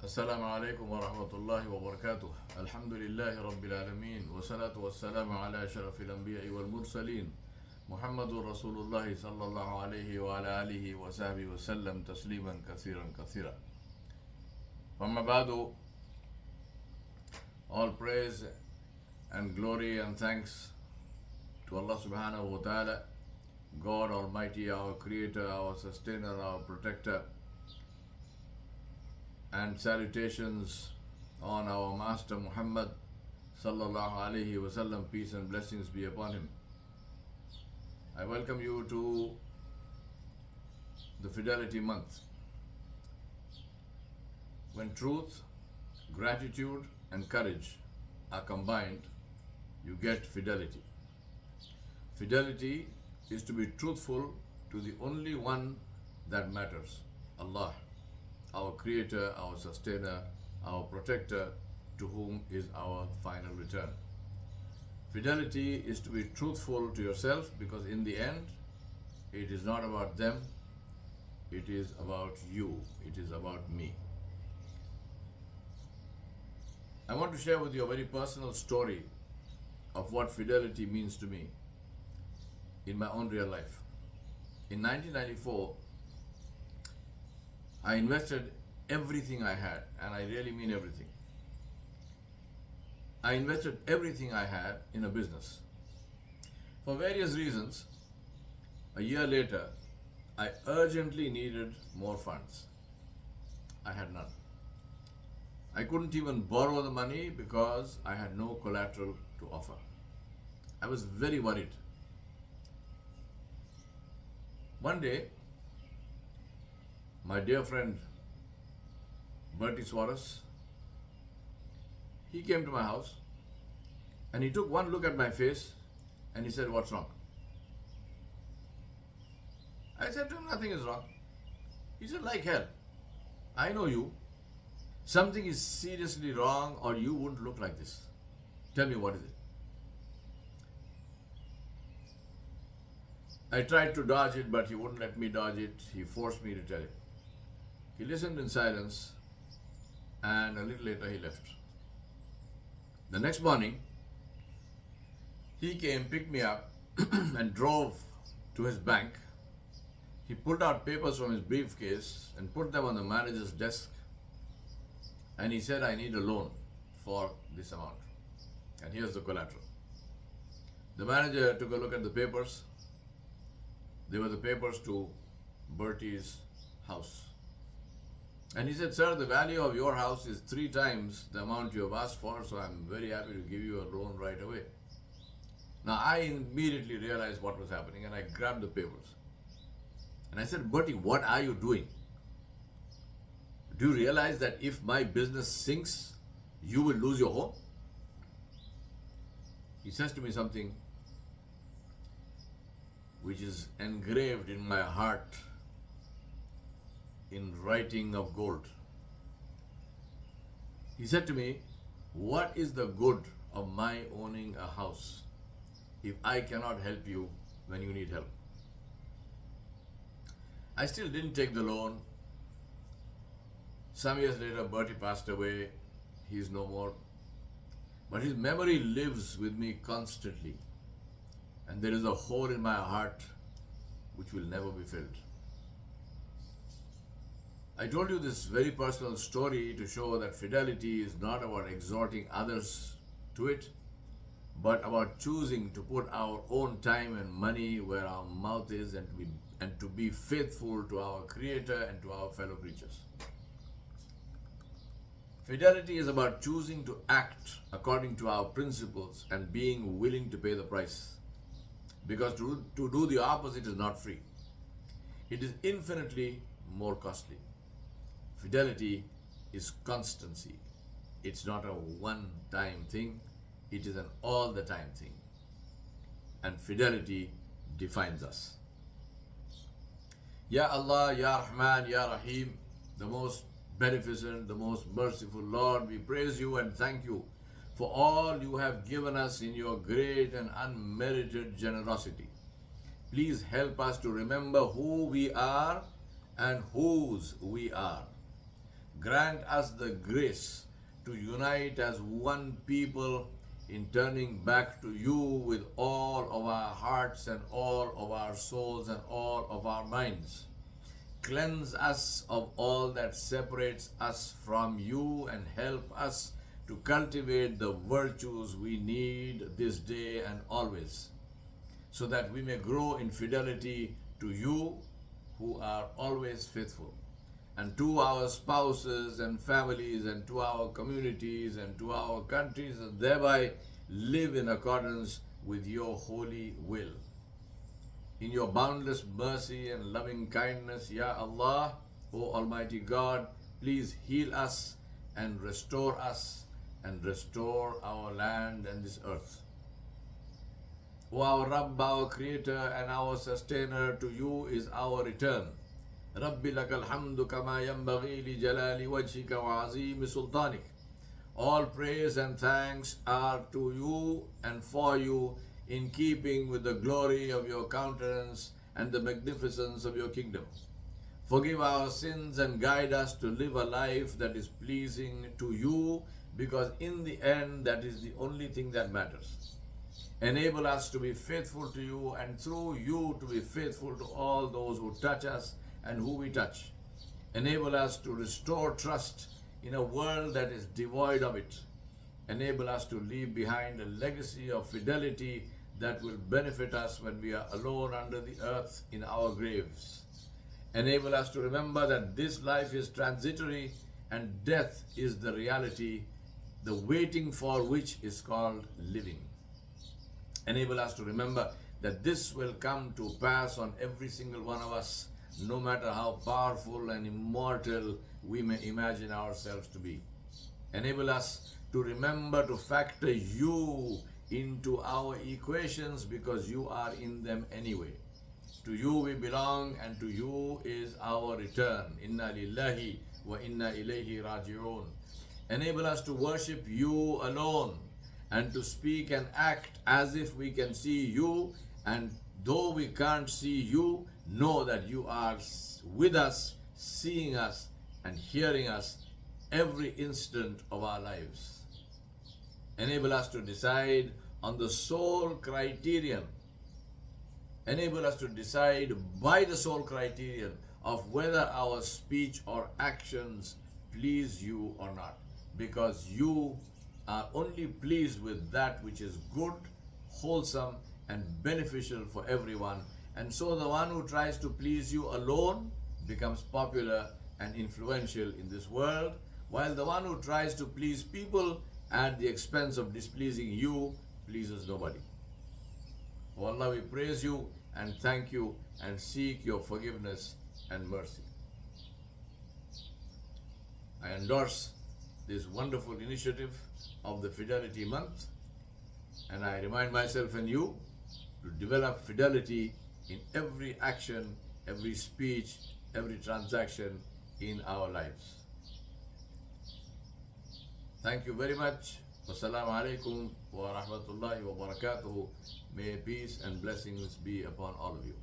السلام عليكم ورحمة الله وبركاته. الحمد لله رب العالمين والصلاة والسلام على أشرف الأنبياء والمرسلين محمد رسول الله صلى الله عليه وعلى آله وصحبه وسلم تسليما كثيرا كثيرا. أما بعد, all praise and glory and thanks to Allah subhanahu wa ta'ala, God Almighty, our creator, our sustainer, our protector, and salutations on our Master Muhammad sallallahu alaihi wasallam, peace and blessings be upon him. I welcome you to the Fidelity Month. When truth, gratitude and courage are combined, you get fidelity. Fidelity is to be truthful to the only one that matters, Allah, our creator, our sustainer, our protector, to whom is our final return. Fidelity is to be truthful to yourself, because in the end, it is not about them, it is about you, it is about me. I want to share with you a very personal story of what fidelity means to me in my own real life. In 1994, I invested everything I had, and I really mean everything. I invested everything I had in a business. For various reasons, a year later, I urgently needed more funds. I had none. I couldn't even borrow the money because I had no collateral to offer. I was very worried. One day, my dear friend Bertie Suarez, he came to my house and he took one look at my face and he said, "What's wrong?" I said to him, "Nothing is wrong." He said, "Like hell, I know you. Something is seriously wrong or you wouldn't look like this. Tell me, what is it?" I tried to dodge it, but he wouldn't let me dodge it. He forced me to tell him. He listened in silence, and a little later he left. The next morning, he came, picked me up, and drove to his bank. He pulled out papers from his briefcase and put them on the manager's desk, and he said, "I need a loan for this amount, and here's the collateral." The manager took a look at the papers. They were the papers to Bertie's house. And he said, "Sir, the value of your house is 3 times the amount you have asked for, so I'm very happy to give you a loan right away." Now, I immediately realized what was happening, and I grabbed the papers. And I said, "Bertie, what are you doing? Do you realize that if my business sinks, you will lose your home?" He says to me something which is engraved in my heart in writing of gold. He said to me, "What is the good of my owning a house if I cannot help you when you need help?" I still didn't take the loan. Some years later, Bertie passed away. He's no more. But his memory lives with me constantly. And there is a hole in my heart which will never be filled. I told you this very personal story to show that fidelity is not about exhorting others to it, but about choosing to put our own time and money where our mouth is, and to be faithful to our Creator and to our fellow creatures. Fidelity is about choosing to act according to our principles and being willing to pay the price. Because to do the opposite is not free. It is infinitely more costly. Fidelity is constancy. It's not a one-time thing. It is an all-the-time thing. And fidelity defines us. Ya Allah, Ya Rahman, Ya Rahim, the most beneficent, the most merciful Lord, we praise you and thank you for all you have given us in your great and unmerited generosity. Please help us to remember who we are and whose we are. Grant us the grace to unite as one people in turning back to you with all of our hearts and all of our souls and all of our minds. Cleanse us of all that separates us from you and help us to cultivate the virtues we need this day and always, so that we may grow in fidelity to you who are always faithful, and to our spouses and families and to our communities and to our countries, and thereby live in accordance with your holy will. In your boundless mercy and loving kindness, Ya Allah, O Almighty God, please heal us and restore our land and this earth. O our Rabb, our Creator and our Sustainer, to you is our return. Rabbi lakal hamdu kama yanbaghi li jalali wajhika wa azimi sultanik. All praise and thanks are to you and for you, in keeping with the glory of your countenance and the magnificence of your kingdom. Forgive our sins and guide us to live a life that is pleasing to you, because in the end that is the only thing that matters. Enable us to be faithful to you, and through you to be faithful to all those who touch us and who we touch. Enable us to restore trust in a world that is devoid of it. Enable us to leave behind a legacy of fidelity that will benefit us when we are alone under the earth in our graves. Enable us to remember that this life is transitory and death is the reality, the waiting for which is called living. Enable us to remember that this will come to pass on every single one of us, no matter how powerful and immortal we may imagine ourselves to be. Enable us to remember to factor you into our equations, because you are in them anyway. To you we belong, and to you is our return. Inna lillahi wa inna ilayhi raji'un. Enable us to worship you alone and to speak and act as if we can see you, and though we can't see you, know that you are with us, seeing us and hearing us every instant of our lives. Enable us to decide on the sole criterion. Enable us to decide by the sole criterion of whether our speech or actions please you or not, because you are only pleased with that which is good, wholesome, and beneficial for everyone. And so the one who tries to please you alone becomes popular and influential in this world, while the one who tries to please people at the expense of displeasing you pleases nobody. O Allah, we praise you and thank you and seek your forgiveness and mercy. I endorse this wonderful initiative of the Fidelity Month, and I remind myself and you to develop fidelity in every action, every speech, every transaction in our lives. Thank you very much. Wassalamu alaikum wa rahmatullahi wa barakatuhu. May peace and blessings be upon all of you.